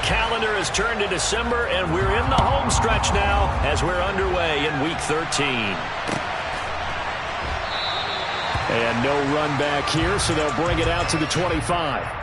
calendar has turned to December, and we're in the home stretch now as we're underway in Week 13. And no run back here, so they'll bring it out to the 25.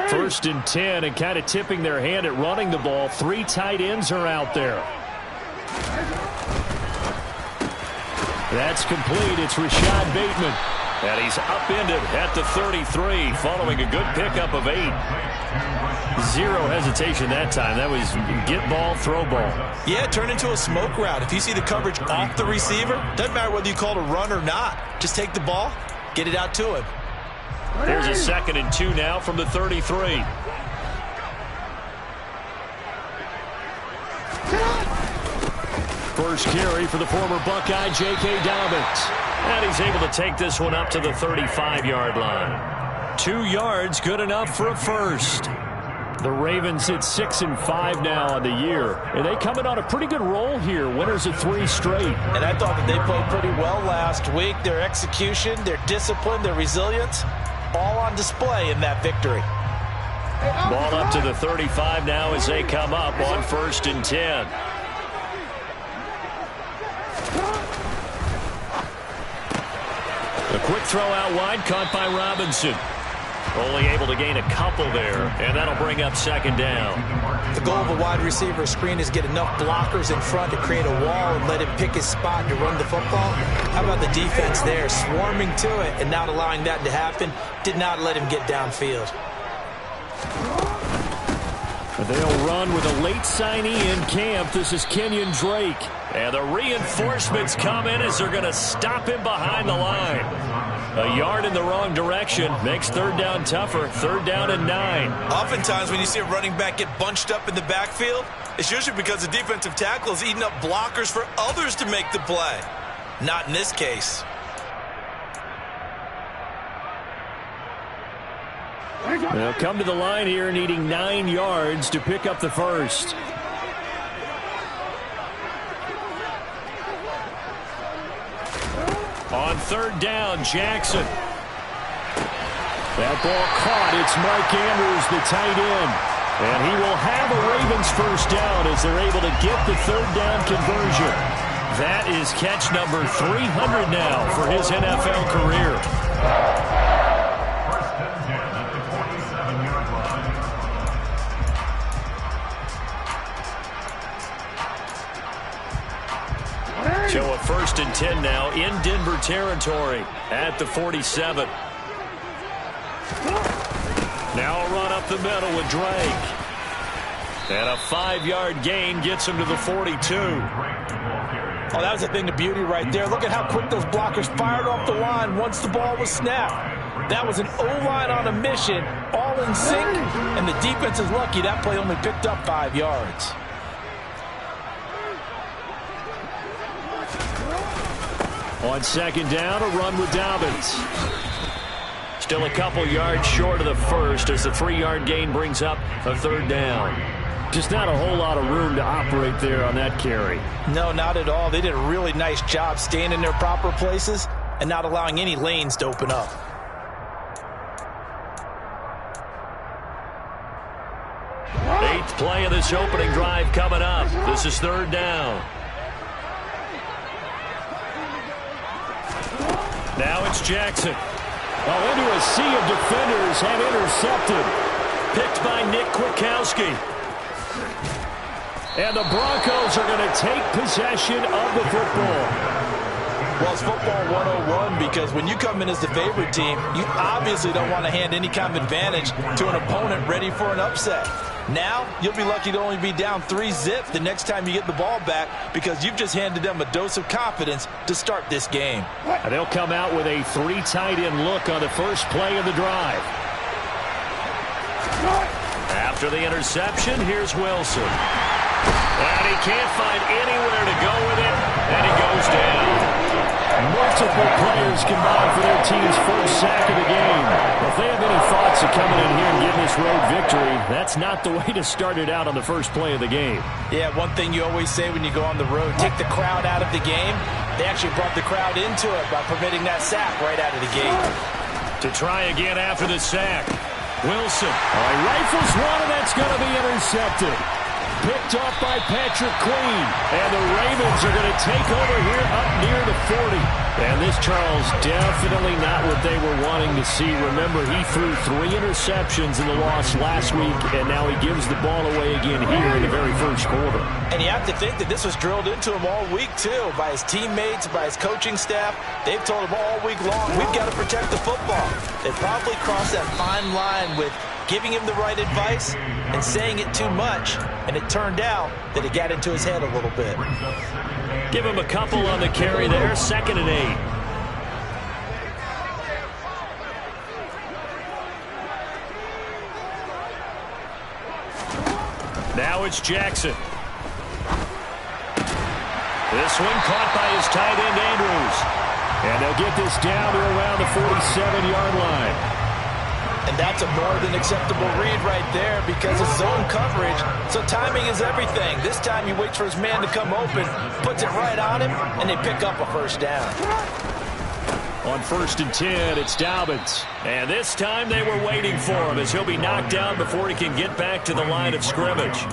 First and 10, and kind of tipping their hand at running the ball. 3 tight ends are out there. That's complete. It's Rashad Bateman. And he's upended at the 33 following a good pickup of 8. Zero hesitation that time. That was get ball, throw ball. Yeah, turn into a smoke route. If you see the coverage off the receiver, doesn't matter whether you call it a run or not. Just take the ball, get it out to him. Here's a 2nd and 2 now from the 33. First carry for the former Buckeye, J.K. Dobbins. And he's able to take this one up to the 35-yard line. 2 yards, good enough for a first. The Ravens at 6-5 now on the year. And they come in on a pretty good roll here. Winners of 3 straight. And I thought that they played pretty well last week. Their execution, their discipline, their resilience, all on display in that victory. Ball up to the 35 now as they come up on 1st and 10. A quick throw out wide, caught by Robinson. Only able to gain a couple there, and that'll bring up 2nd down. The goal of a wide receiver screen is get enough blockers in front to create a wall and let him pick his spot to run the football. How about the defense there, swarming to it and not allowing that to happen? Did not let him get downfield. They'll run with a late signee in camp. This is Kenyon Drake. And the reinforcements come in as they're going to stop him behind the line. A yard in the wrong direction makes 3rd down tougher. 3rd down and 9. Oftentimes when you see a running back get bunched up in the backfield, it's usually because the defensive tackle is eating up blockers for others to make the play. Not in this case. They'll come to the line here needing 9 yards to pick up the first. On 3rd down, Jackson. That ball caught. It's Mike Andrews, the tight end. And he will have a Ravens first down as they're able to get the 3rd down conversion. That is catch number 300 now for his NFL career. So a 1st and 10 now in Denver territory at the 47. Now a run up the middle with Drake. And a 5-yard gain gets him to the 42. Oh, that was a thing of beauty right there. Look at how quick those blockers fired off the line once the ball was snapped. That was an O-line on a mission, all in sync, and the defense is lucky that play only picked up 5 yards. On 2nd down, a run with Dobbins. Still a couple yards short of the first as the 3-yard gain brings up a 3rd down. Just not a whole lot of room to operate there on that carry. No, not at all. They did a really nice job staying in their proper places and not allowing any lanes to open up. Eighth play of this opening drive coming up. This is 3rd down. Now it's Jackson. Oh, into a sea of defenders have intercepted. Picked by Nick Kwiatkowski. And the Broncos are going to take possession of the football. Well, it's football 101 because when you come in as the favorite team, you obviously don't want to hand any kind of advantage to an opponent ready for an upset. Now, you'll be lucky to only be down 3-zip the next time you get the ball back because you've just handed them a dose of confidence to start this game. And they'll come out with a 3 tight end look on the first play of the drive. After the interception, here's Wilson. And he can't find anywhere to go with it, and he goes down. Multiple players combined for their team's first sack of the game. If they have any thoughts of coming in here and getting this road victory, that's not the way to start it out on the first play of the game. Yeah, one thing you always say when you go on the road, take the crowd out of the game. They actually brought the crowd into it by permitting that sack right out of the gate. To try again after the sack. Wilson. Rifles one, and that's going to be intercepted. Picked off by Patrick Queen. And the Ravens are going to take over here up near the 40. And this, Charles, definitely not what they were wanting to see. Remember, he threw 3 interceptions in the loss last week, and now he gives the ball away again here in the very first quarter. And you have to think that this was drilled into him all week, too, by his teammates, by his coaching staff. They've told him all week long, we've got to protect the football. They probably crossed that fine line with giving him the right advice and saying it too much, and it turned out that it got into his head a little bit. Give him a couple on the carry there, 2nd and 8. Now it's Jackson. This one caught by his tight end, Andrews. And they'll get this down to around the 47-yard line. And that's a more than acceptable read right there because it's zone coverage, so timing is everything. This time he waits for his man to come open, puts it right on him, and they pick up a first down. On 1st and 10, it's Dobbins. And this time they were waiting for him as he'll be knocked down before he can get back to the line of scrimmage.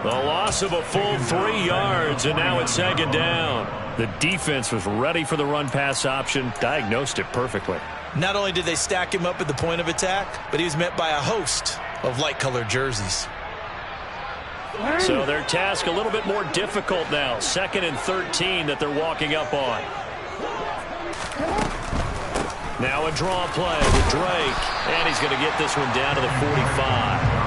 The loss of a full 3 yards, and now it's 2nd down. The defense was ready for the run-pass option, diagnosed it perfectly. Not only did they stack him up at the point of attack, but he was met by a host of light-colored jerseys. So their task a little bit more difficult now. 2nd and 13 that they're walking up on. Now a draw play with Drake. And he's going to get this one down to the 45.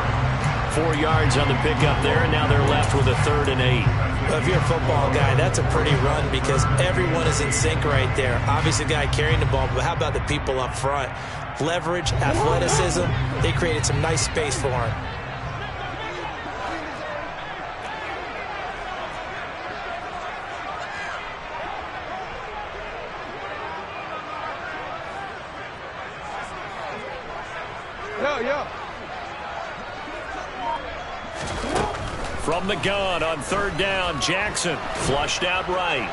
4 yards on the pickup there, and now they're left with a 3rd and 8. Well, if you're a football guy, that's a pretty run because everyone is in sync right there. Obviously, the guy carrying the ball, but how about the people up front? Leverage, athleticism, they created some nice space for him. From the gun on 3rd down, Jackson flushed out right.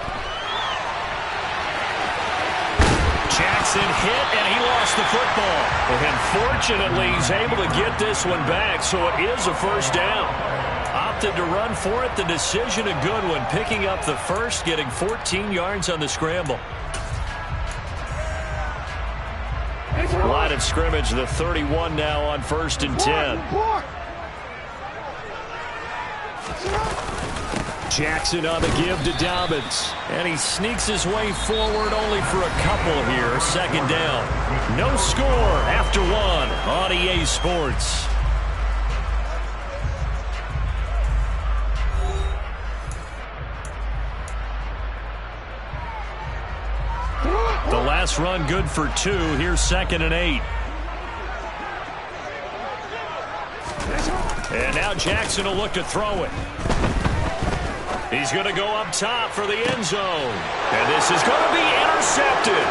Jackson hit, and he lost the football. And fortunately, he's able to get this one back, so it is a first down. Opted to run for it. The decision a good one, picking up the first, getting 14 yards on the scramble. Line of scrimmage, the 31 now on 1st and 10. Jackson on the give to Dobbins. And he sneaks his way forward only for a couple here. 2nd down. No score after 1 on EA Sports. The last run good for 2. Here's 2nd and 8. And now Jackson will look to throw it. He's going to go up top for the end zone. And this is going to be intercepted.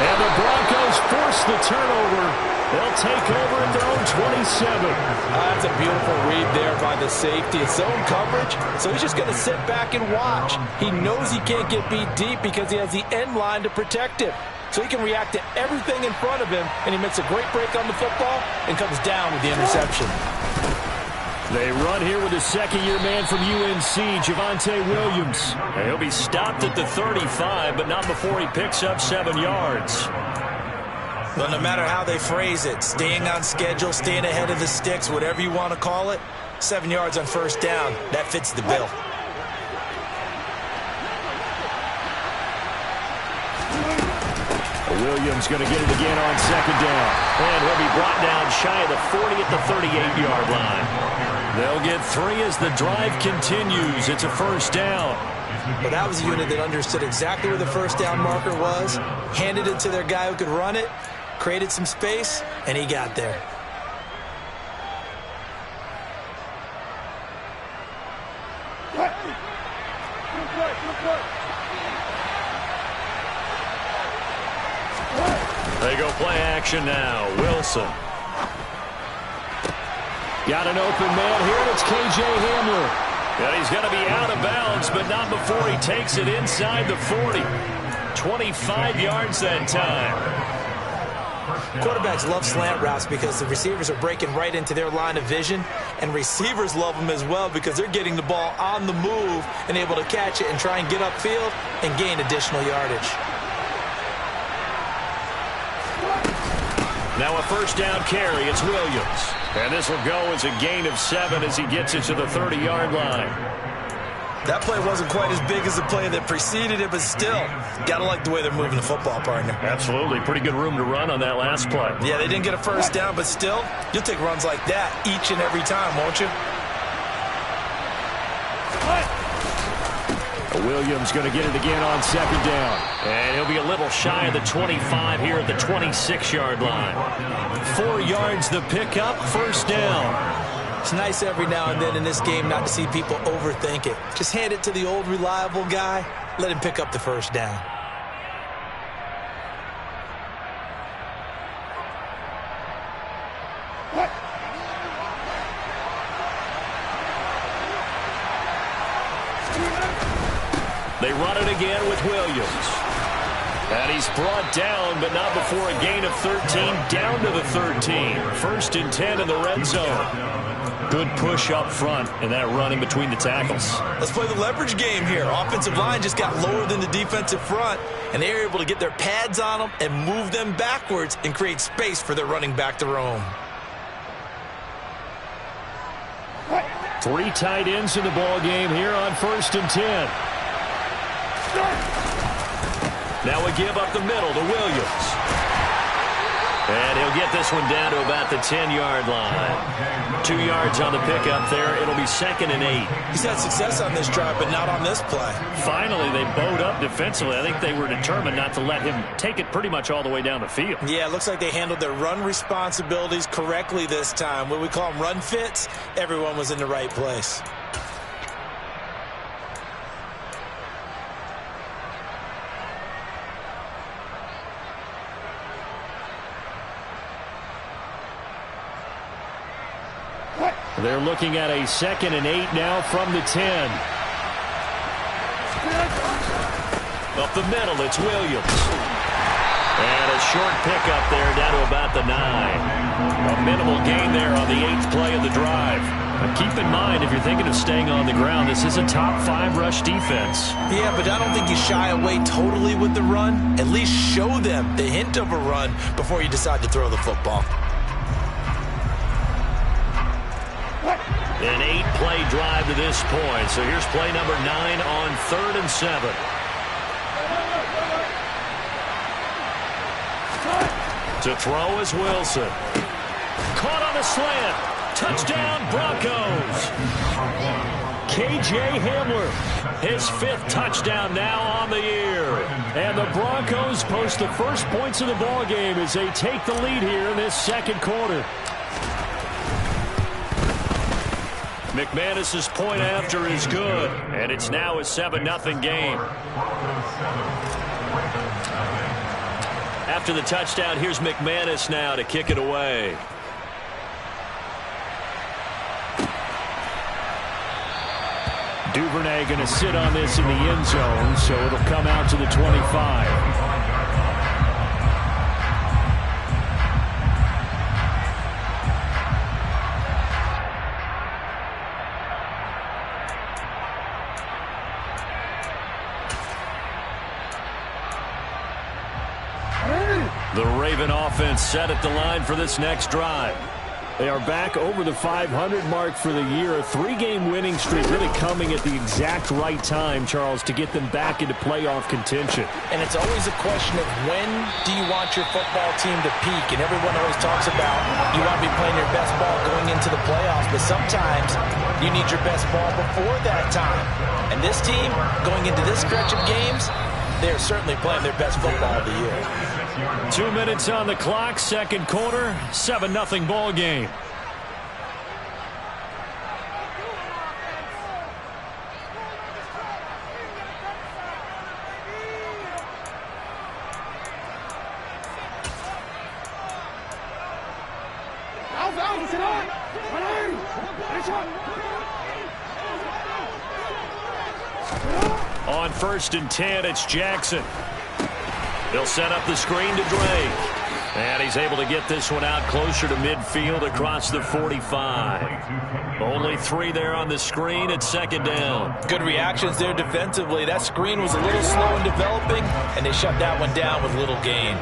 And the Broncos force the turnover. They'll take over at their own 27. That's a beautiful read there by the safety. It's zone coverage, so he's just going to sit back and watch. He knows he can't get beat deep because he has the end line to protect him. So he can react to everything in front of him, and he makes a great break on the football and comes down with the interception. They run here with a 2nd-year man from UNC, Javonte Williams. And he'll be stopped at the 35, but not before he picks up 7 yards. Well, no matter how they phrase it, staying on schedule, staying ahead of the sticks, whatever you want to call it, 7 yards on 1st down, that fits the bill. Williams going to get it again on 2nd down. And he'll be brought down shy of the 40 at the 38-yard line. They'll get 3 as the drive continues. It's a 1st down. But that was a unit that understood exactly where the 1st down marker was, handed it to their guy who could run it, created some space, and he got there. They go play action now. Wilson. Got an open man here. It's K.J. Hamler. And he's going to be out of bounds, but not before he takes it inside the 40. 25 yards that time. Quarterbacks love slant routes because the receivers are breaking right into their line of vision, and receivers love them as well because they're getting the ball on the move and able to catch it and try and get upfield and gain additional yardage. Now a first down carry. It's Williams. And this will go as a gain of 7 as he gets it to the 30-yard line. That play wasn't quite as big as the play that preceded it, but still, got to like the way they're moving the football, partner. Absolutely. Pretty good room to run on that last play. Yeah, they didn't get a first down, but still, you'll take runs like that each and every time, won't you? Williams going to get it again on second down. And he'll be a little shy of the 25 here at the 26-yard line. 4 yards the pickup, first down. It's nice every now and then in this game not to see people overthink it. Just hand it to the old reliable guy. Let him pick up the first down. They run it again with Williams. And he's brought down, but not before a gain of 13, down to the 13. First and 10 in the red zone. Good push up front and that running between the tackles. Let's play the leverage game here. Offensive line just got lower than the defensive front, and they were able to get their pads on them and move them backwards and create space for their running back to roam. 3 tight ends in the ball game here on first and 10. Now we give up the middle to Williams. And he'll get this one down to about the 10-yard line. 2 yards on the pickup there. It'll be second and 8. He's had success on this drive, but not on this play. Finally, they bowed up defensively. I think they were determined not to let him take it pretty much all the way down the field. Yeah, it looks like they handled their run responsibilities correctly this time. What we call them run fits, everyone was in the right place. They're looking at a second and 8 now from the 10. Up the middle, it's Williams. And a short pickup there down to about the 9. A minimal gain there on the 8th play of the drive. But keep in mind, if you're thinking of staying on the ground, this is a top 5 rush defense. Yeah, but I don't think you shy away totally with the run. At least show them the hint of a run before you decide to throw the football. An 8-play drive to this point. So here's play number 9 on 3rd and 7. To throw is Wilson. Caught on the slant. Touchdown, Broncos. K.J. Hamler, his 5th touchdown now on the year. And the Broncos post the first points of the ball game as they take the lead here in this second quarter. McManus's point after is good, and it's now a 7-0 game. After the touchdown, here's McManus now to kick it away. Duvernay going to sit on this in the end zone, so it'll come out to the 25. The Raven offense set at the line for this next drive. They are back over the 500 mark for the year. A 3-game winning streak really coming at the exact right time, Charles, to get them back into playoff contention. And it's always a question of when do you want your football team to peak? And everyone always talks about you want to be playing your best ball going into the playoffs, but sometimes you need your best ball before that time. And this team, going into this stretch of games, they're certainly playing their best football of the year. 2 minutes on the clock, second quarter, 7-0 ball game. On 1st and 10, it's Jackson. He'll set up the screen to Drake. And he's able to get this one out closer to midfield across the 45. Only 3 there on the screen at 2nd down. Good reactions there defensively. That screen was a little slow in developing, and they shut that one down with little gain.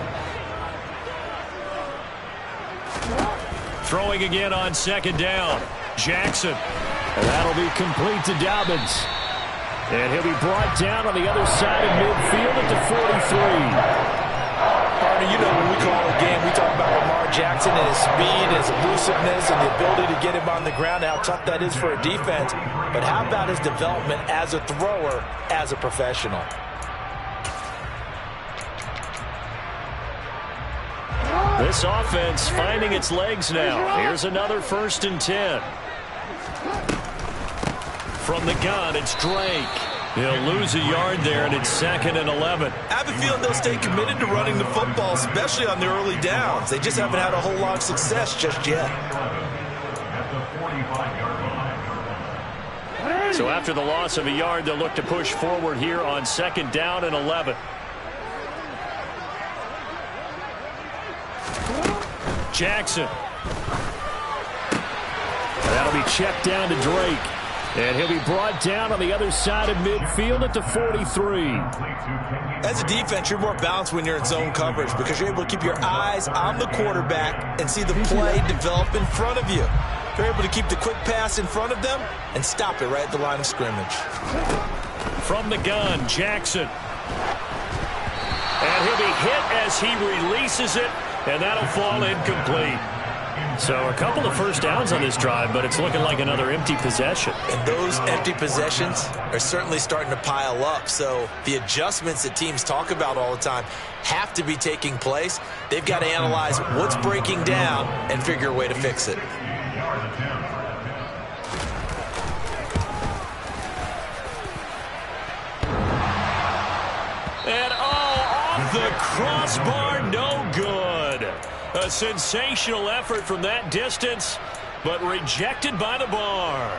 Throwing again on 2nd down. Jackson. And that'll be complete to Dobbins. And he'll be brought down on the other side of midfield at the 43. Partner, you know when we call a game, we talk about Lamar Jackson and his speed, his elusiveness, and the ability to get him on the ground, how tough that is for a defense. But how about his development as a thrower, as a professional? This offense finding its legs now. Here's another 1st and 10. From the gun, it's Drake. He'll lose a yard there, and it's 2nd and 11. I have a feeling they'll stay committed to running the football, especially on the early downs. They just haven't had a whole lot of success just yet. So after the loss of a yard, they'll look to push forward here on 2nd down and 11. Jackson. That'll be checked down to Drake. And he'll be brought down on the other side of midfield at the 43. As a defense, you're more balanced when you're in zone coverage because you're able to keep your eyes on the quarterback and see the play develop in front of you. You're able to keep the quick pass in front of them and stop it right at the line of scrimmage. From the gun, Jackson. And he'll be hit as he releases it, and that'll fall incomplete. So a couple of first downs on this drive, but it's looking like another empty possession. And those empty possessions are certainly starting to pile up. So the adjustments that teams talk about all the time have to be taking place. They've got to analyze what's breaking down and figure a way to fix it. And off the crossbar, no good. A sensational effort from that distance, but rejected by the bar.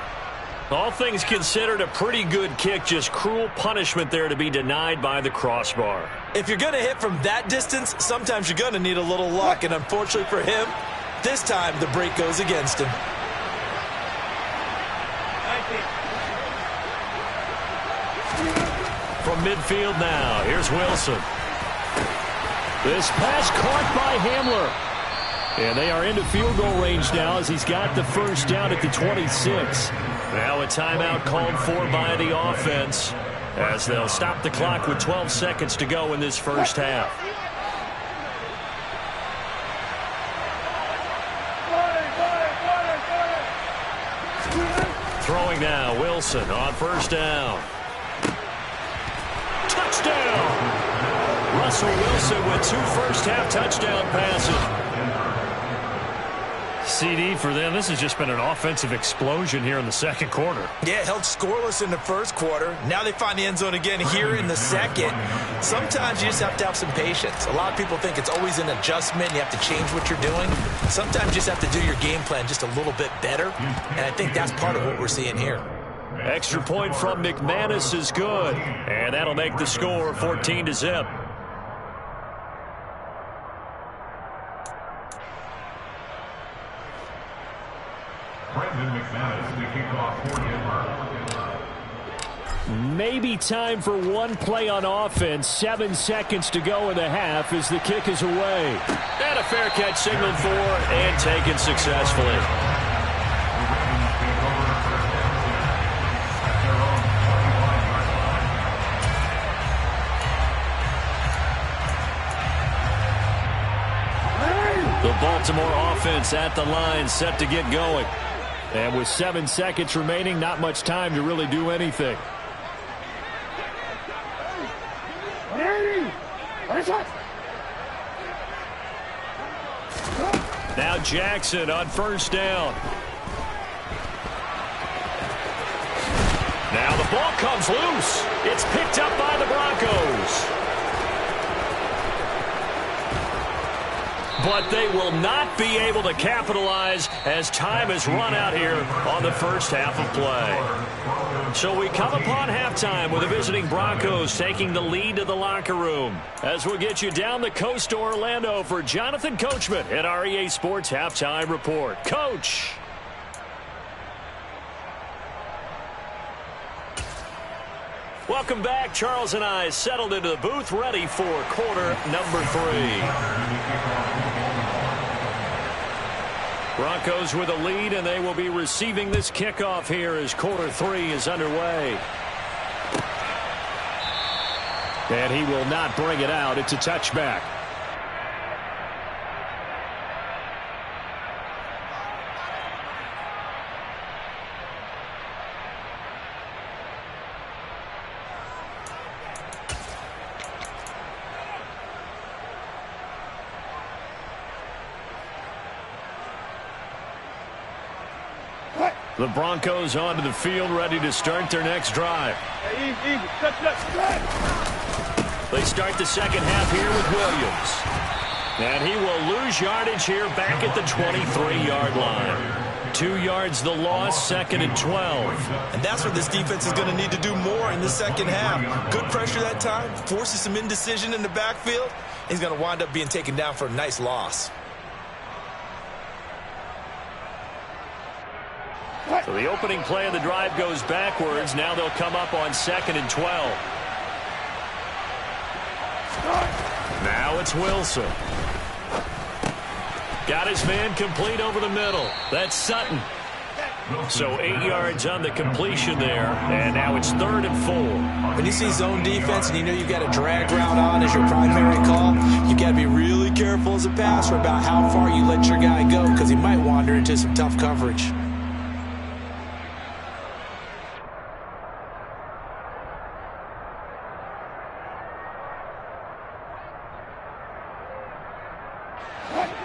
All things considered, a pretty good kick, just cruel punishment there to be denied by the crossbar. If you're going to hit from that distance, sometimes you're going to need a little luck, and unfortunately for him, this time the break goes against him. From midfield now, here's Wilson. This pass caught by Hamler. And they are into field goal range now as he's got the first down at the 26. Now a timeout called for by the offense as they'll stop the clock with 12 seconds to go in this first half. Throwing now, Wilson on 1st down. Touchdown! Russell Wilson with 2 first-half touchdown passes. CD for them. This has just been an offensive explosion here in the second quarter. Yeah, held scoreless in the first quarter. Now they find the end zone again here in the second. Sometimes you just have to have some patience. A lot of people think it's always an adjustment. You have to change what you're doing. Sometimes you just have to do your game plan just a little bit better. And I think that's part of what we're seeing here. Extra point from McManus is good. And that'll make the score 14-0. Maybe time for one play on offense. 7 seconds to go in the half as the kick is away. And a fair catch signaled for and taken successfully. The Baltimore offense at the line, set to get going. And with 7 seconds remaining, not much time to really do anything. Now Jackson on 1st down. Now the ball comes loose. It's picked up by the Broncos. but they will not be able to capitalize as time has run out here on the first half of play. So we come upon halftime with the visiting Broncos taking the lead to the locker room. As we'll get you down the coast to Orlando for Jonathan Coachman at our EA Sports Halftime Report. Coach. Welcome back. Charles and I settled into the booth, ready for quarter number 3. Broncos with a lead, and they will be receiving this kickoff here as quarter 3 is underway. And he will not bring it out. It's a touchback. The Broncos onto the field, ready to start their next drive. They start the second half here with Williams. And he will lose yardage here back at the 23-yard line. 2 yards the loss, 2nd and 12. And that's what this defense is going to need to do more in the second half. Good pressure that time, forces some indecision in the backfield. He's going to wind up being taken down for a nice loss. So the opening play of the drive goes backwards. Now they'll come up on 2nd and 12. Now it's Wilson. Got his man complete over the middle. That's Sutton. So 8 yards on the completion there. And now it's 3rd and 4. When you see zone defense and you know you've got a drag route on as your primary call, you've got to be really careful as a passer about how far you let your guy go, because he might wander into some tough coverage.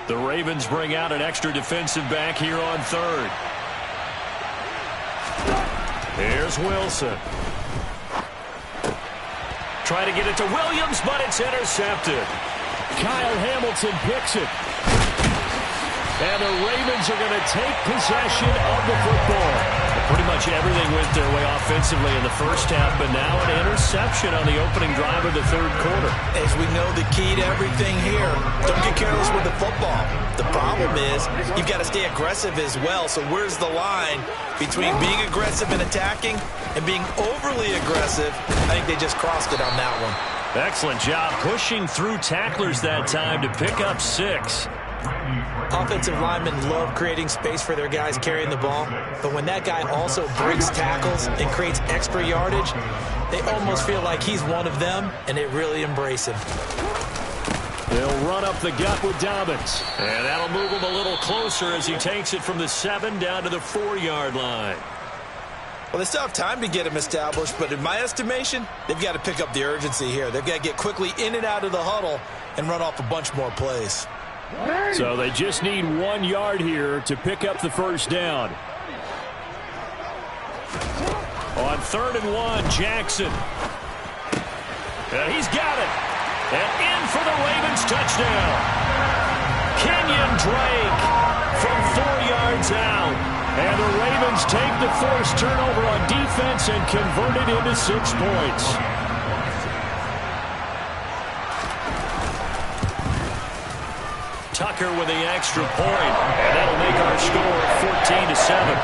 The Ravens bring out an extra defensive back here on 3rd. Here's Wilson. Try to get it to Williams, but it's intercepted. Kyle Hamilton picks it. And the Ravens are going to take possession of the football. Pretty much everything went their way offensively in the first half, but now an interception on the opening drive of the 3rd quarter. As we know, the key to everything here, don't get careless with the football. The problem is you've got to stay aggressive as well. So where's the line between being aggressive and attacking and being overly aggressive? I think they just crossed it on that one. Excellent job pushing through tacklers that time to pick up 6. Offensive linemen love creating space for their guys carrying the ball, but when that guy also breaks tackles and creates extra yardage, they almost feel like he's one of them, and they really embrace him. They'll run up the gut with Dobbins, and that'll move him a little closer as he takes it from the 7 down to the 4-yard line. Well, they still have time to get him established, but in my estimation, they've got to pick up the urgency here. They've got to get quickly in and out of the huddle and run off a bunch more plays. So they just need 1 yard here to pick up the first down. On 3rd and 1, Jackson. And he's got it. And in for the Ravens touchdown. Kenyon Drake from 4 yards out. And the Ravens take the forced turnover on defense and convert it into 6 points. Tucker with the extra point, and that'll make our score 14-7.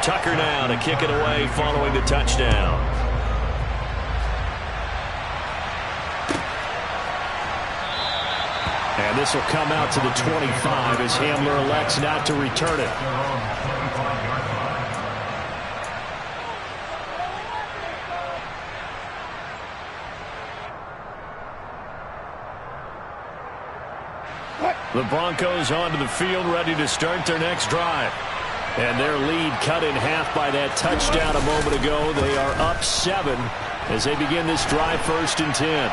Tucker now to kick it away following the touchdown. And this will come out to the 25 as Hamler elects not to return it. The Broncos onto the field, ready to start their next drive. And their lead cut in half by that touchdown a moment ago. They are up 7 as they begin this drive, 1st and 10.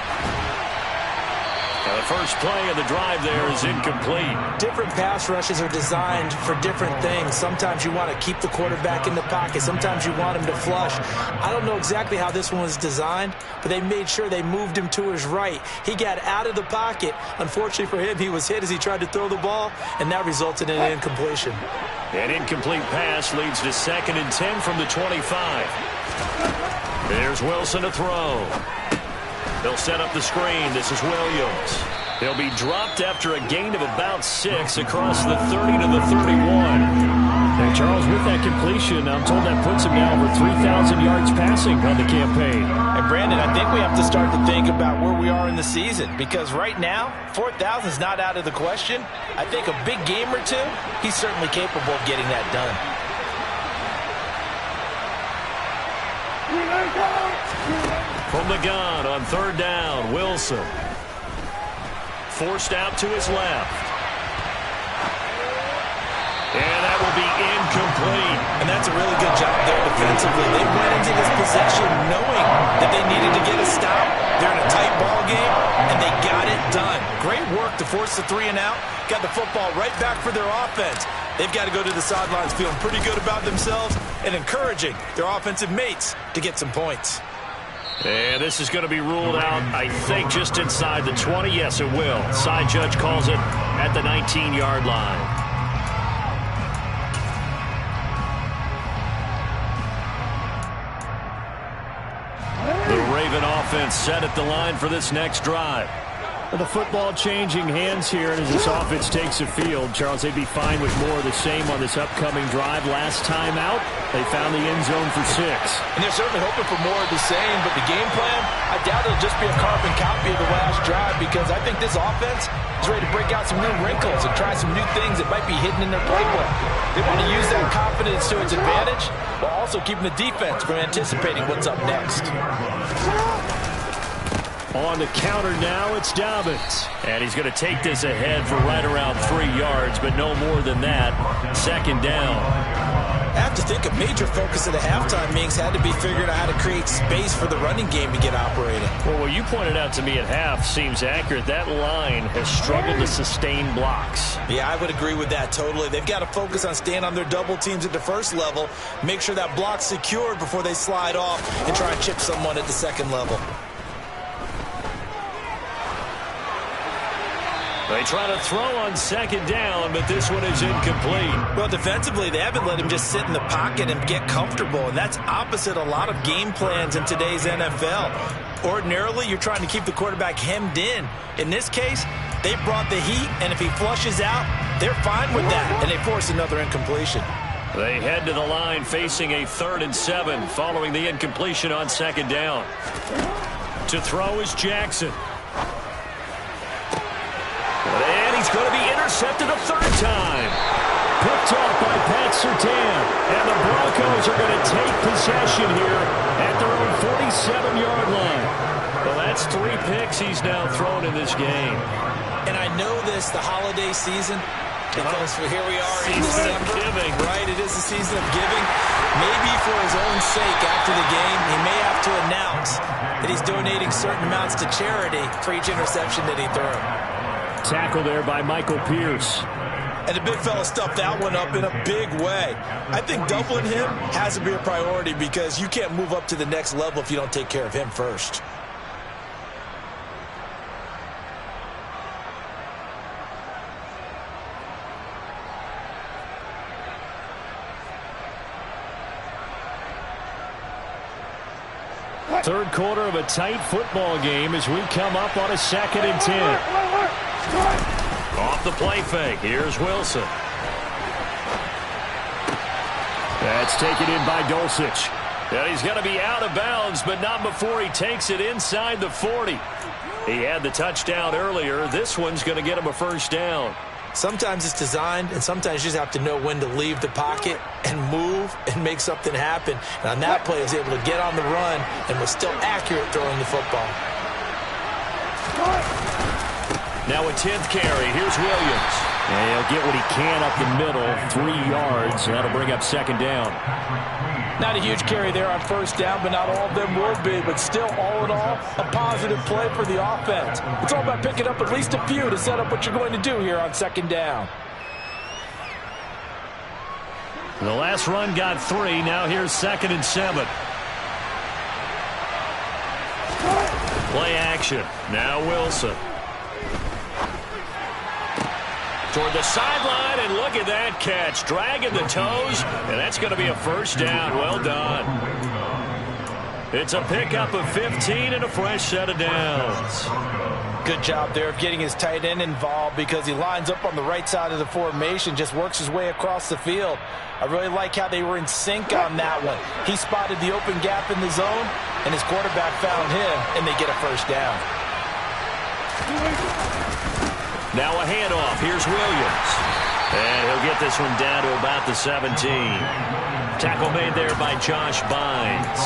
The first play of the drive there is incomplete. Different pass rushes are designed for different things. Sometimes you want to keep the quarterback in the pocket. Sometimes you want him to flush. I don't know exactly how this one was designed, but they made sure they moved him to his right. He got out of the pocket. Unfortunately for him, he was hit as he tried to throw the ball, and that resulted in an incompletion. An incomplete pass leads to 2nd and 10 from the 25. There's Wilson to throw. They'll set up the screen. This is Williams. He'll be dropped after a gain of about 6 across the 30 to the 31. And Charles, with that completion, I'm told that puts him now over 3,000 yards passing on the campaign. And Brandon, I think we have to start to think about where we are in the season, because right now, 4,000 is not out of the question. I think a big game or two, he's certainly capable of getting that done. From the gun on 3rd down, Wilson. Forced out to his left. And that will be incomplete. And that's a really good job there defensively. They went into this possession knowing that they needed to get a stop. They're in a tight ball game, and they got it done. Great work to force the 3 and out. Got the football right back for their offense. They've got to go to the sidelines feeling pretty good about themselves and encouraging their offensive mates to get some points. And this is going to be ruled out, I think, just inside the 20. Yes, it will. Side judge calls it at the 19-yard line. The Raven offense set at the line for this next drive. The football changing hands here, and as this offense takes the field, Charles, they'd be fine with more of the same on this upcoming drive. Last time out, they found the end zone for 6. And they're certainly hoping for more of the same, but the game plan, I doubt it'll just be a carbon copy of the last drive, because I think this offense is ready to break out some new wrinkles and try some new things that might be hidden in their playbook. They want to use that confidence to its advantage, while also keeping the defense from anticipating what's up next. On the counter now, it's Dobbins. And he's going to take this ahead for right around 3 yards, but no more than that. 2nd down. I have to think a major focus of the halftime meetings had to be figuring out how to create space for the running game to get operating. Well, what you pointed out to me at half seems accurate. That line has struggled to sustain blocks. Yeah, I would agree with that totally. They've got to focus on staying on their double teams at the first level, make sure that block's secured before they slide off and try and chip someone at the second level. They try to throw on 2nd down, but this one is incomplete. Well, defensively, they haven't let him just sit in the pocket and get comfortable, and that's opposite a lot of game plans in today's NFL. Ordinarily, you're trying to keep the quarterback hemmed in. In this case, they brought the heat, and if he flushes out, they're fine with that, and they force another incompletion. They head to the line facing a 3rd and 7 following the incompletion on 2nd down. To throw is Jackson. And he's going to be intercepted a 3rd time. Picked off by Pat Surtain. And the Broncos are going to take possession here at their own 47-yard line. Well, that's 3 picks he's now thrown in this game. And I know this, the holiday season, because here we are in December. Giving. Right, it is the season of giving. Maybe for his own sake after the game, he may have to announce that he's donating certain amounts to charity for each interception that he threw. Tackle there by Michael Pierce. And the big fella stuffed that one up in a big way. I think doubling him has to be a priority, because you can't move up to the next level if you don't take care of him first. Third quarter of a tight football game as we come up on a 2nd and 10. Off the play fake. Here's Wilson. That's taken in by Dulcich. And he's going to be out of bounds, but not before he takes it inside the 40. He had the touchdown earlier. This one's going to get him a 1st down. Sometimes it's designed, and sometimes you just have to know when to leave the pocket and move and make something happen. And on that play, he was able to get on the run and was still accurate throwing the football. Now a 10th carry. Here's Williams. And he'll get what he can up the middle, 3 yards. And that'll bring up second down. Not a huge carry there on first down, but not all of them will be. But still, all in all, a positive play for the offense. It's all about picking up at least a few to set up what you're going to do here on second down. The last run got 3. Now here's 2nd and 7. Play action. Now Wilson. Toward the sideline, and look at that catch. Dragging the toes, and that's going to be a first down. Well done. It's a pickup of 15 and a fresh set of downs. Good job there of getting his tight end involved because he lines up on the right side of the formation, just works his way across the field. I really like how they were in sync on that one. He spotted the open gap in the zone, and his quarterback found him, and they get a first down. Now a handoff. Here's Williams. And he'll get this one down to about the 17. Tackle made there by Josh Bynes.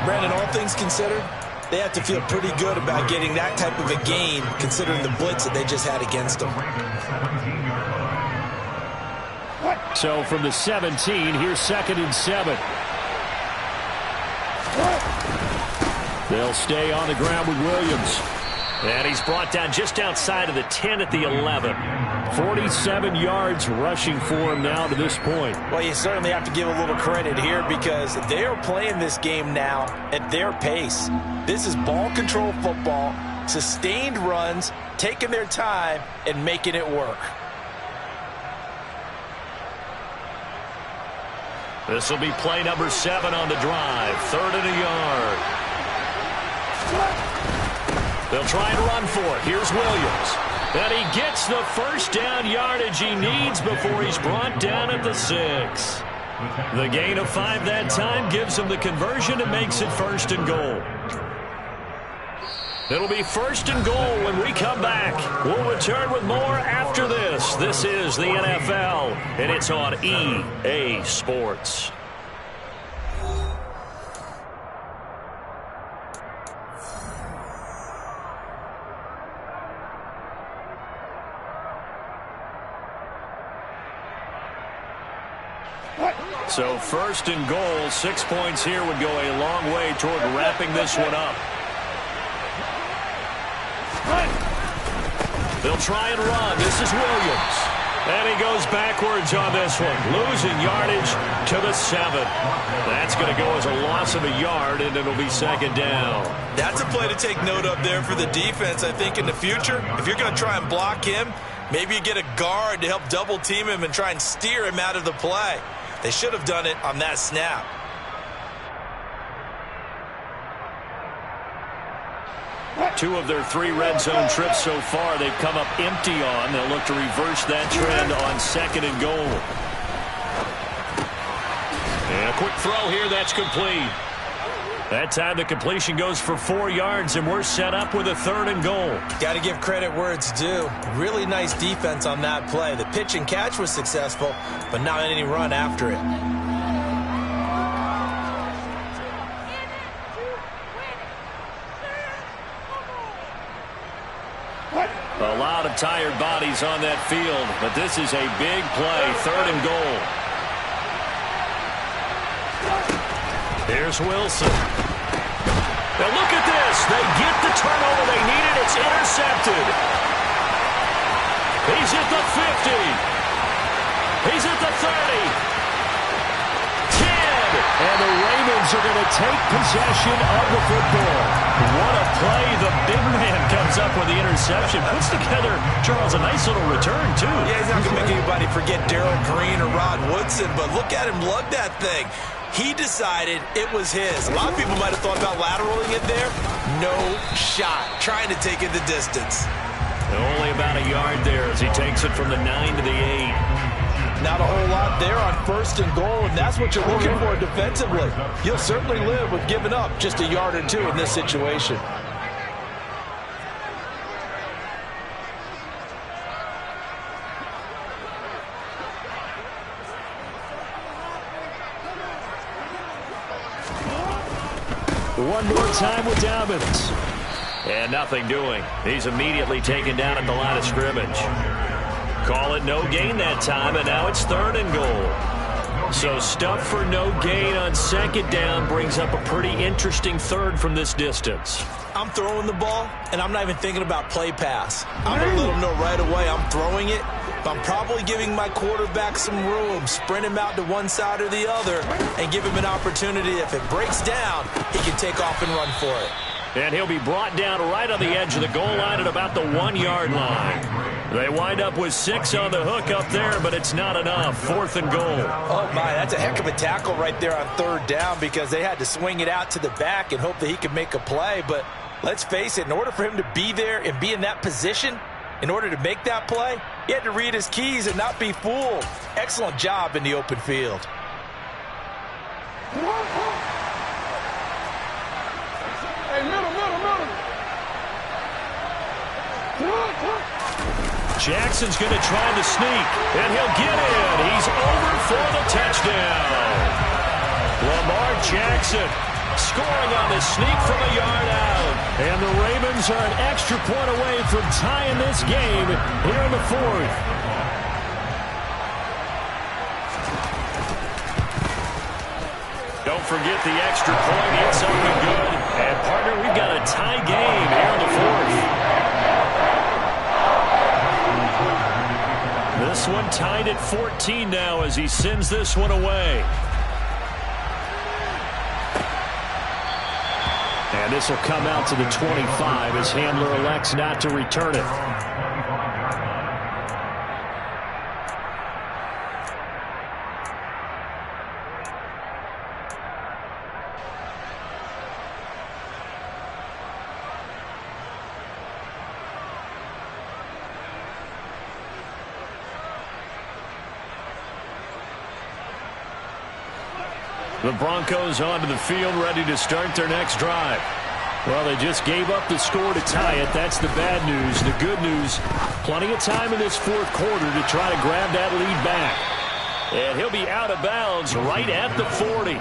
Brandon, all things considered, they have to feel pretty good about getting that type of a gain considering the blitz that they just had against them. So from the 17, here's 2nd and 7. They'll stay on the ground with Williams. And he's brought down just outside of the 10 at the 11. 47 yards rushing for him now to this point. Well, you certainly have to give a little credit here because they are playing this game now at their pace. This is ball control football, sustained runs, taking their time, and making it work. This will be play number 7 on the drive. 3rd and a yard. They'll try and run for it. Here's Williams. And he gets the first down yardage he needs before he's brought down at the 6. The gain of 5 that time gives him the conversion and makes it 1st and goal. It'll be 1st and goal when we come back. We'll return with more after this. This is the NFL, and it's on EA Sports. So 1st and goal, 6 points here would go a long way toward wrapping this one up. They'll try and run. This is Williams. And he goes backwards on this one, losing yardage to the 7. That's going to go as a loss of a yard, and it'll be 2nd down. That's a play to take note of there for the defense, I think, in the future. If you're going to try and block him, maybe you get a guard to help double team him and try and steer him out of the play. They should have done it on that snap. Two of their 3 red zone trips so far they've come up empty on. They'll look to reverse that trend on 2nd and goal. And a quick throw here, that's complete. That time the completion goes for 4 yards, and we're set up with a 3rd and goal. Got to give credit where it's due. Really nice defense on that play. The pitch and catch was successful, but not any run after it. A lot of tired bodies on that field, but this is a big play, 3rd and goal. Here's Wilson. Now look at this. They get the turnover they needed. It's intercepted. He's at the 50. He's at the 30. 10. And the Ravens are going to take possession of the football. What a play. The big man comes up with the interception. Puts together, Charles, a nice little return, too. Yeah, he's not going to make anybody forget Darrell Green or Rod Woodson, but look at him lug that thing. He decided it was his. A lot of people might have thought about lateraling it there. No shot. Trying to take it the distance. Only about a yard there as he takes it from the 9 to the 8. Not a whole lot there on 1st and goal, and that's what you're looking for defensively. You'll certainly live with giving up just a yard or 2 in this situation. One more time with Dobbins. And nothing doing. He's immediately taken down at the line of scrimmage. Call it no gain that time, and now it's 3rd and goal. So stuff for no gain on 2nd down brings up a pretty interesting 3rd from this distance. I'm throwing the ball, and I'm not even thinking about play pass. I'm going to let them know right away I'm throwing it, but I'm probably giving my quarterback some room, sprint him out to one side or the other, and give him an opportunity. If it breaks down, he can take off and run for it. And he'll be brought down right on the edge of the goal line at about the 1-yard line. They wind up with 6 on the hook up there, but it's not enough. 4th and goal. Oh, my, that's a heck of a tackle right there on 3rd down because they had to swing it out to the back and hope that he could make a play. But let's face it, in order for him to be there and be in that position, in order to make that play, he had to read his keys and not be fooled. Excellent job in the open field. Jackson's going to try to sneak, and he'll get in. He's over for the touchdown. Lamar Jackson scoring on the sneak from a yard out. And the Ravens are an extra point away from tying this game here in the 4th. Don't forget the extra point. It's something good. And, partner, we've got a tie game here in the 4th. This one tied at 14 now as he sends this one away. And this will come out to the 25 as Handler elects not to return it. The Broncos onto the field, ready to start their next drive. Well, they just gave up the score to tie it. That's the bad news. The good news, plenty of time in this 4th quarter to try to grab that lead back. And he'll be out of bounds right at the 40.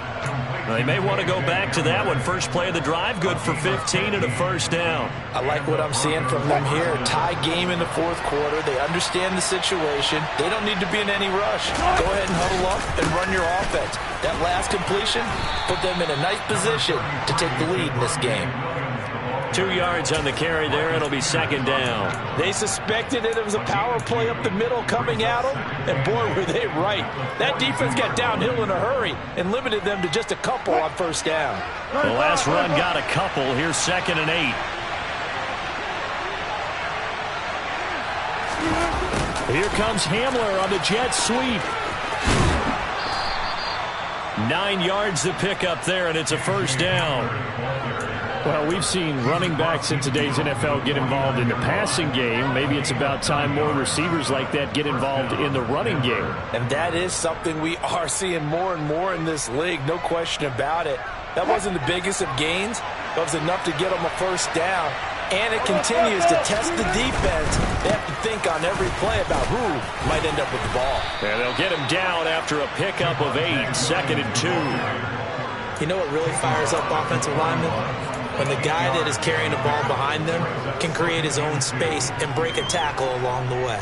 They may want to go back to that one. First play of the drive, good for 15 and a 1st down. I like what I'm seeing from them here. Tie game in the 4th quarter. They understand the situation. They don't need to be in any rush. Go ahead and huddle up and run your offense. That last completion put them in a nice position to take the lead in this game. 2 yards on the carry there. It'll be 2nd down. They suspected it was a power play up the middle coming at them, and boy, were they right. That defense got downhill in a hurry and limited them to just a couple on 1st down. The last run got a couple. Here's 2nd and 8. Here comes Hamler on the jet sweep. 9 yards to pick up there, and it's a 1st down. Well, we've seen running backs in today's NFL get involved in the passing game. Maybe it's about time more receivers like that get involved in the running game. And that is something we are seeing more and more in this league, no question about it. That wasn't the biggest of gains, but it was enough to get them a 1st down. And it continues to test the defense. They have to think on every play about who might end up with the ball. And they'll get him down after a pickup of 8, 2nd and 2. You know what really fires up offensive linemen? When the guy that is carrying the ball behind them can create his own space and break a tackle along the way.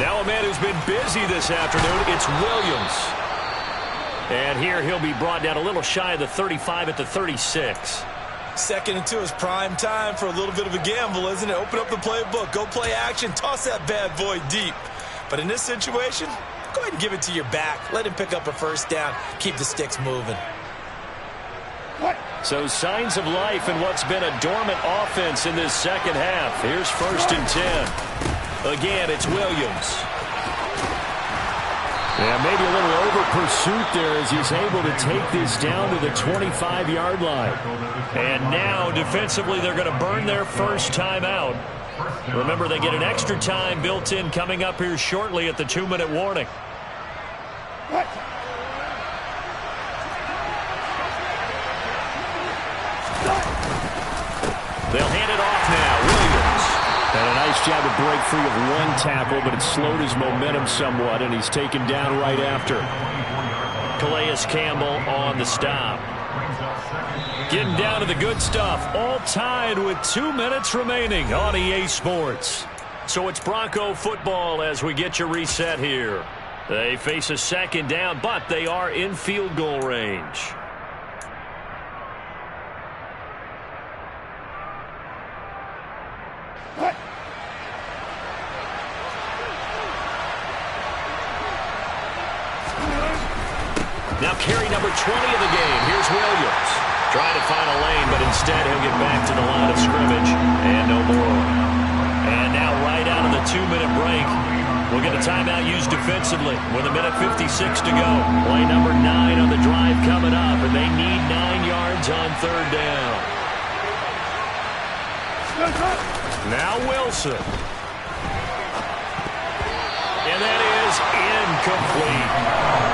Now a man who's been busy this afternoon, it's Williams. And here he'll be brought down a little shy of the 35 at the 36. 2nd and 2 is prime time for a little bit of a gamble, isn't it? Open up the playbook, go play action, toss that bad boy deep. But in this situation, go ahead and give it to your back. Let him pick up a 1st down. Keep the sticks moving. So signs of life in what's been a dormant offense in this 2nd half. Here's 1st and 10. Again, it's Williams. Yeah, maybe a little over pursuit there as he's able to take this down to the 25-yard line. And now, defensively, they're going to burn their 1st time out. Remember, they get an extra time built in coming up here shortly at the 2-minute warning. They'll hand it off now. Williams. And a nice job to break free of one tackle, but it slowed his momentum somewhat, and he's taken down right after. Calais Campbell on the stop. Getting down to the good stuff. All tied with 2 minutes remaining on EA Sports. So it's Bronco football as we get you reset here. They face a second down, but they are in field goal range. Now carry number 20 of the game. Here's Williams. Trying to find a lane, but instead he'll get back to the line of scrimmage. And no more. And now right out of the 2-minute break, we'll get a timeout used defensively with 1:56 to go. Play number 9 on the drive coming up, and they need 9 yards on third down. Now Wilson. And that is incomplete.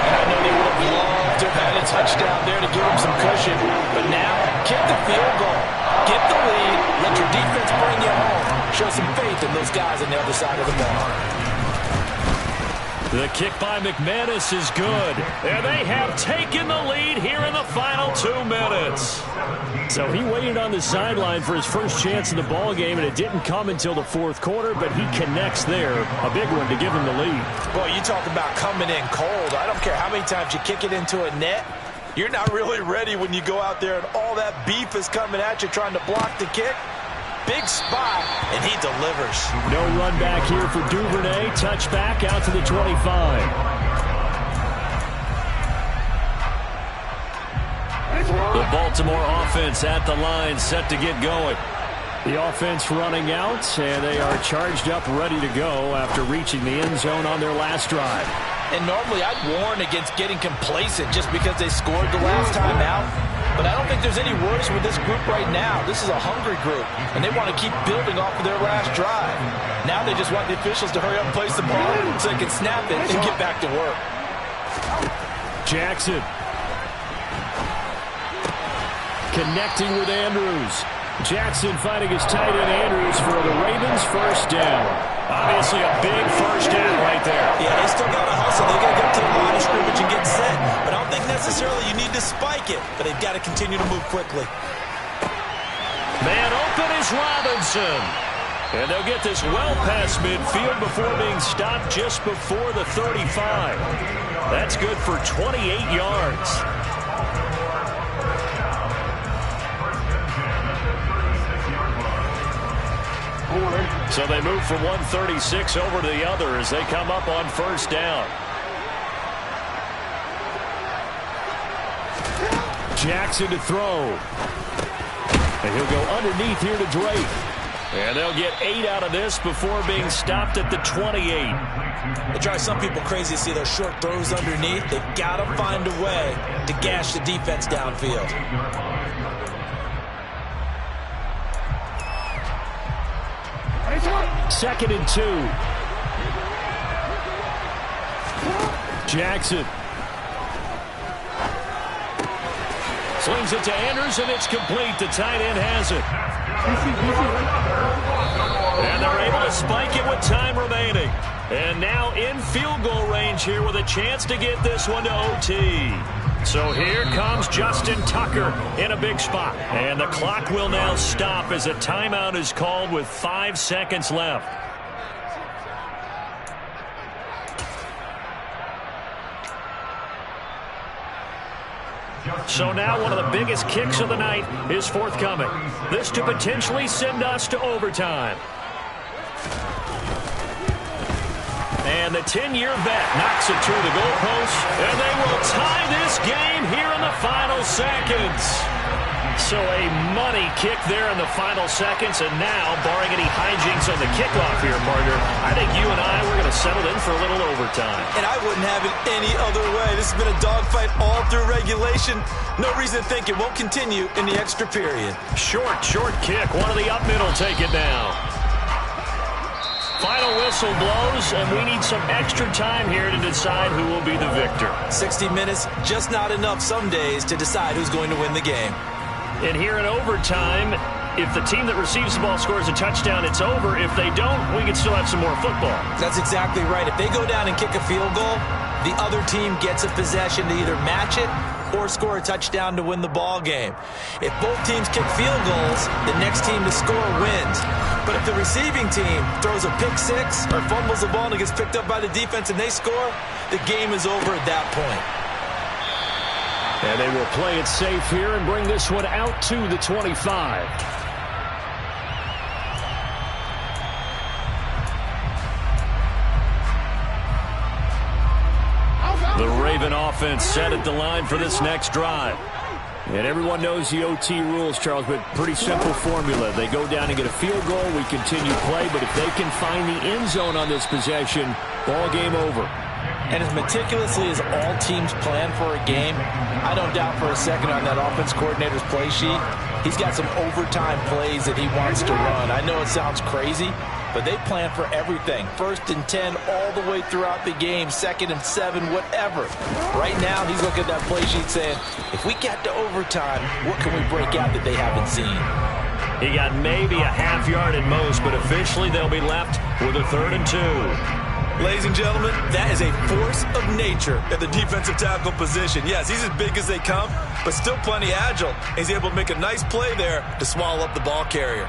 And I know they would have loved to have had a touchdown there to give them some cushion. But now, kick the field goal. Get the lead. Let your defense bring you home. Show some faith in those guys on the other side of the ball. The kick by McManus is good. And they have taken the lead here in the final 2 minutes. So he waited on the sideline for his first chance in the ball game, and it didn't come until the fourth quarter, but he connects there. A big one to give him the lead. Boy, you talk about coming in cold. I don't care how many times you kick it into a net. You're not really ready when you go out there and all that beef is coming at you trying to block the kick. Big spot, and he delivers. No run back here for Duvernay. Touchback out to the 25. The Baltimore offense at the line, set to get going. The offense running out, and they are charged up, ready to go after reaching the end zone on their last drive. And normally I'd warn against getting complacent just because they scored the last time out. But I don't think there's any worries with this group right now. This is a hungry group, and they want to keep building off of their last drive. Now they just want the officials to hurry up and place the ball so they can snap it and get back to work. Jackson. Connecting with Andrews. Jackson fighting his tight end Andrews for the Ravens' first down. Obviously a big first down right there. Yeah, they still got to hustle. They got to get to the line of scrimmage and get set. But I don't think necessarily you need to spike it. But they've got to continue to move quickly. Man open is Robinson. And they'll get this well past midfield before being stopped just before the 35. That's good for 28 yards. So they move from 136 over to the other as they come up on first down. Jackson to throw. And he'll go underneath here to Drake. And they'll get 8 out of this before being stopped at the 28. It drives some people crazy to see those short throws underneath. They've got to find a way to gash the defense downfield. Second and 2. Jackson. Slings it to Andrews, and it's complete. The tight end has it. And they're able to spike it with time remaining. And now in field goal range here with a chance to get this one to OT. So here comes Justin Tucker in a big spot. And the clock will now stop as a timeout is called with 5 seconds left. So now one of the biggest kicks of the night is forthcoming. This to potentially send us to overtime. And the 10-year vet knocks it through the goalpost, and they will tie this game here in the final seconds. So a money kick there in the final seconds, and now, barring any hijinks on the kickoff here, partner, I think you and I, we're going to settle in for a little overtime. And I wouldn't have it any other way. This has been a dogfight all through regulation. No reason to think it won't continue in the extra period. Short kick. One of the up middle take it down. Final whistle blows, and we need some extra time here to decide who will be the victor. 60 minutes, just not enough some days to decide who's going to win the game. And here in overtime, if the team that receives the ball scores a touchdown, it's over. If they don't, we can still have some more football. That's exactly right. If they go down and kick a field goal, the other team gets a possession to either match it or score a touchdown to win the ball game. If both teams kick field goals, the next team to score wins. But if the receiving team throws a pick six or fumbles the ball and it gets picked up by the defense and they score, the game is over at that point. And they will play it safe here and bring this one out to the 25. The Raven offense set at the line for this next drive. And everyone knows the OT rules, Charles, but pretty simple formula. They go down and get a field goal, we continue play, but if they can find the end zone on this possession, ball game over. And as meticulously as all teams plan for a game, I don't doubt for a second on that offense coordinator's play sheet, he's got some overtime plays that he wants to run. I know it sounds crazy, but they plan for everything. 1st and 10 all the way throughout the game, 2nd and 7, whatever. Right now, he's looking at that play sheet saying, if we get to overtime, what can we break out that they haven't seen? He got maybe a half yard at most, but officially they'll be left with a 3rd and 2. Ladies and gentlemen, that is a force of nature at the defensive tackle position. Yes, he's as big as they come, but still plenty agile. He's able to make a nice play there to swallow up the ball carrier.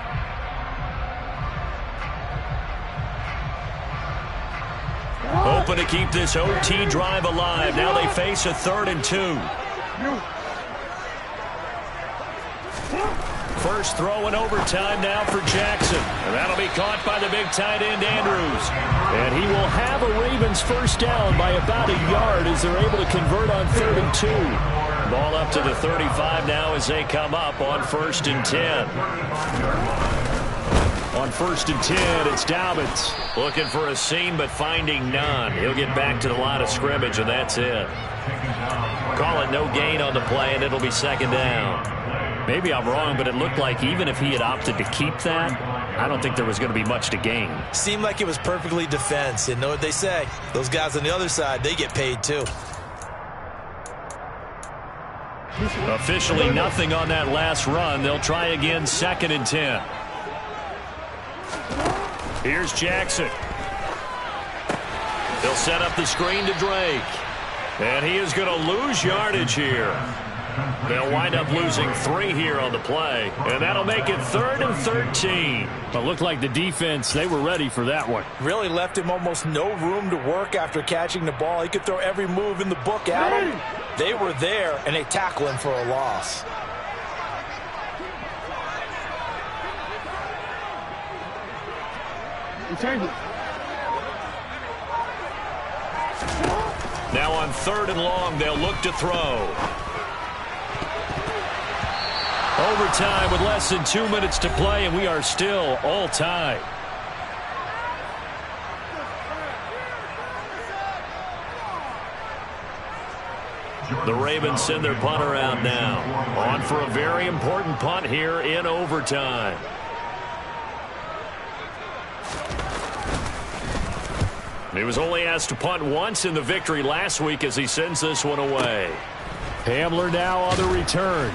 Hoping to keep this OT drive alive. Now they face a 3rd and 2. First throw in overtime now for Jackson. And that'll be caught by the big tight end, Andrews. And he will have a Ravens first down by about a yard as they're able to convert on 3rd and 2. Ball up to the 35 now as they come up on 1st and 10. On 1st and 10, it's Dobbins. Looking for a seam, but finding none. He'll get back to the line of scrimmage, and that's it. Call it no gain on the play, and it'll be 2nd down. Maybe I'm wrong, but it looked like even if he had opted to keep that, I don't think there was going to be much to gain. Seemed like it was perfectly defense. And know what they say? Those guys on the other side, they get paid too. Officially nothing on that last run. They'll try again, 2nd and 10. Here's Jackson. They'll set up the screen to Drake. And he is going to lose yardage here. They'll wind up losing 3 here on the play. And that'll make it 3rd and 13. It looked like the defense, they were ready for that one. Really left him almost no room to work after catching the ball. He could throw every move in the book at him. They were there, and they tackle him for a loss. Now on 3rd and long, they'll look to throw. Overtime with less than 2 minutes to play, and we are still all tied. The Ravens send their punter out now. On for a very important punt here in overtime. He was only asked to punt once in the victory last week as he sends this one away. Hamler now on the return.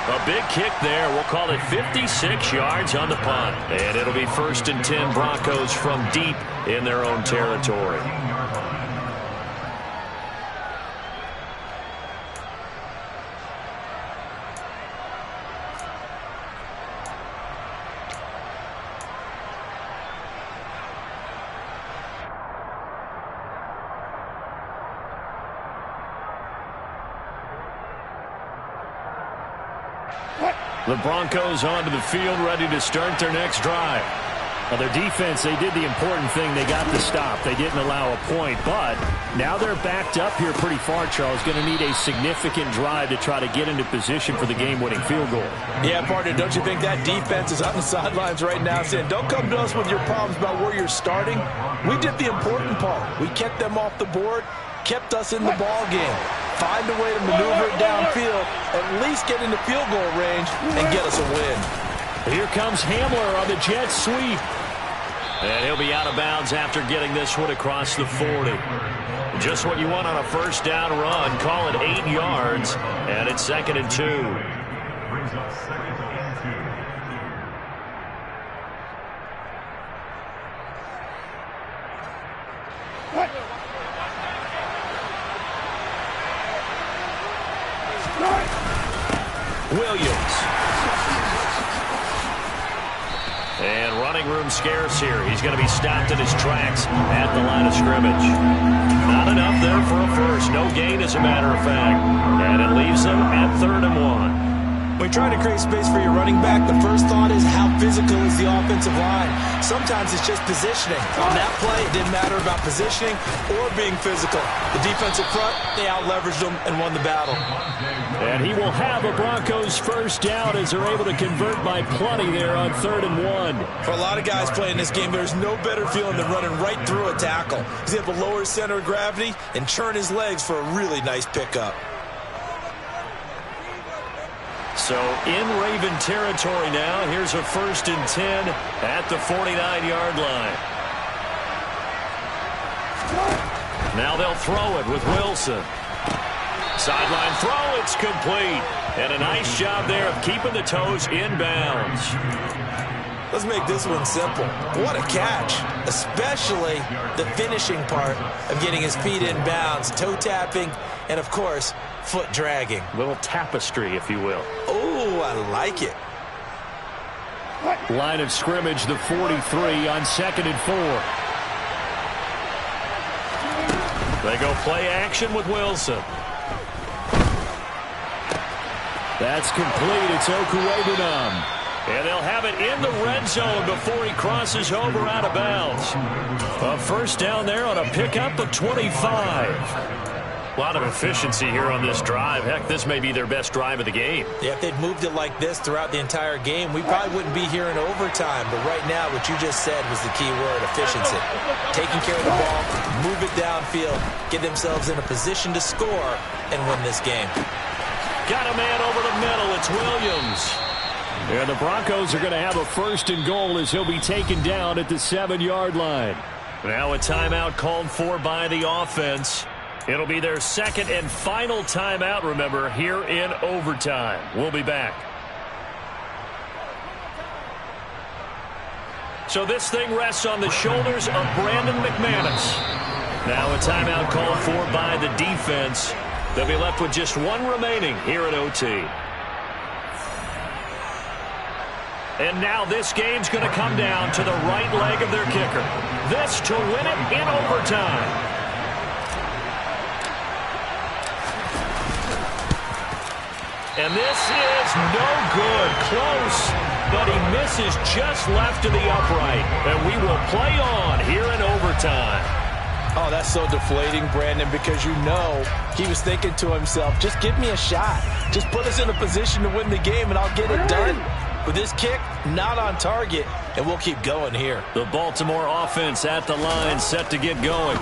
A big kick there. We'll call it 56 yards on the punt. And it'll be 1st and 10 Broncos from deep in their own territory. The Broncos onto the field, ready to start their next drive. Now their defense, they did the important thing. They got the stop. They didn't allow a point, but now they're backed up here pretty far, Charles. Going to need a significant drive to try to get into position for the game-winning field goal. Yeah, partner, don't you think that defense is on the sidelines right now saying, don't come to us with your problems about where you're starting. We did the important part. We kept them off the board, kept us in the ball game. Find a way to maneuver it downfield, at least get into field goal range, and get us a win. Here comes Hamler on the jet sweep. And he'll be out of bounds after getting this one across the 40. Just what you want on a first down run. Call it 8 yards, and it's 2nd and 2. Brings up 2nd and 2. Williams. And running room scarce here. He's going to be stopped in his tracks at the line of scrimmage. Not enough there for a first. No gain, as a matter of fact. And it leaves them at 3rd and 1. When you're trying to create space for your running back, the first thought is how physical is the offensive line. Sometimes it's just positioning. On that play, it didn't matter about positioning or being physical. The defensive front, they out-leveraged them and won the battle. And he will have a Broncos first down as they're able to convert by plenty there on 3rd and 1. For a lot of guys playing this game, there's no better feeling than running right through a tackle. He's able to lower his center of gravity and churn his legs for a really nice pickup. So in Raven territory now. Here's a 1st and 10 at the 49-yard line. Now they'll throw it with Wilson. Sideline throw, it's complete. And a nice job there of keeping the toes in bounds. Let's make this one simple. What a catch, especially the finishing part of getting his feet in bounds, toe tapping, and of course, foot dragging. Little tapestry, if you will. Oh, I like it. Line of scrimmage, the 43 on 2nd and 4. They go play action with Wilson. That's complete. It's Okuwebunam. And they'll have it in the red zone before he crosses over out of bounds. A first down there on a pickup of 25. A lot of efficiency here on this drive. Heck, this may be their best drive of the game. Yeah, if they'd moved it like this throughout the entire game, we probably wouldn't be here in overtime. But right now, what you just said was the key word, efficiency. Taking care of the ball, move it downfield, get themselves in a position to score, and win this game. Got a man over the middle. It's Williams. And the Broncos are going to have a 1st and goal as he'll be taken down at the 7-yard line. Now a timeout called for by the offense. It'll be their 2nd and final timeout, remember, here in overtime. We'll be back. So this thing rests on the shoulders of Brandon McManus. Now a timeout called for by the defense. They'll be left with just one remaining here at OT. And now this game's going to come down to the right leg of their kicker. This to win it in overtime. And this is no good. Close, but he misses just left to the upright. And we will play on here in overtime. Oh, that's so deflating, Brandon, because you know he was thinking to himself, just give me a shot. Just put us in a position to win the game, and I'll get it done. With this kick, not on target, and we'll keep going here. The Baltimore offense at the line, set to get going.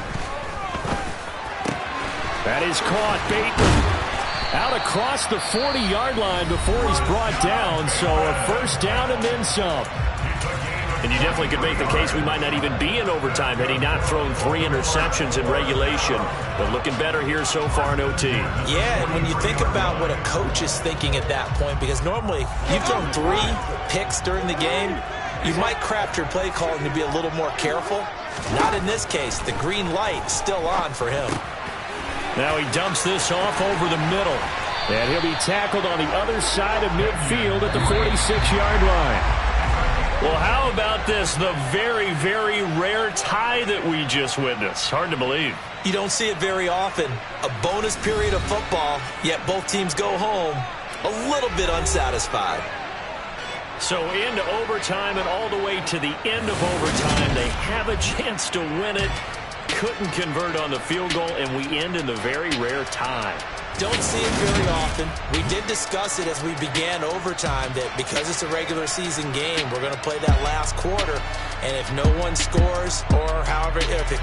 That is caught. Bateman out across the 40-yard line before he's brought down, so a first down and then some. And you definitely could make the case we might not even be in overtime had he not thrown 3 interceptions in regulation. But looking better here so far in OT. Yeah, and when you think about what a coach is thinking at that point, because normally you've thrown 3 picks during the game, you might craft your play calling to be a little more careful. Not in this case. The green light is still on for him. Now he dumps this off over the middle. And he'll be tackled on the other side of midfield at the 46-yard line. Well, how about this? The very, very rare tie that we just witnessed. Hard to believe. You don't see it very often. A bonus period of football, yet both teams go home a little bit unsatisfied. So into overtime and all the way to the end of overtime, they have a chance to win it. Couldn't convert on the field goal, and we end in the very rare tie. Don't see it very often. We did discuss it as we began overtime that because it's a regular season game, we're going to play that last quarter. And if no one scores or however, if it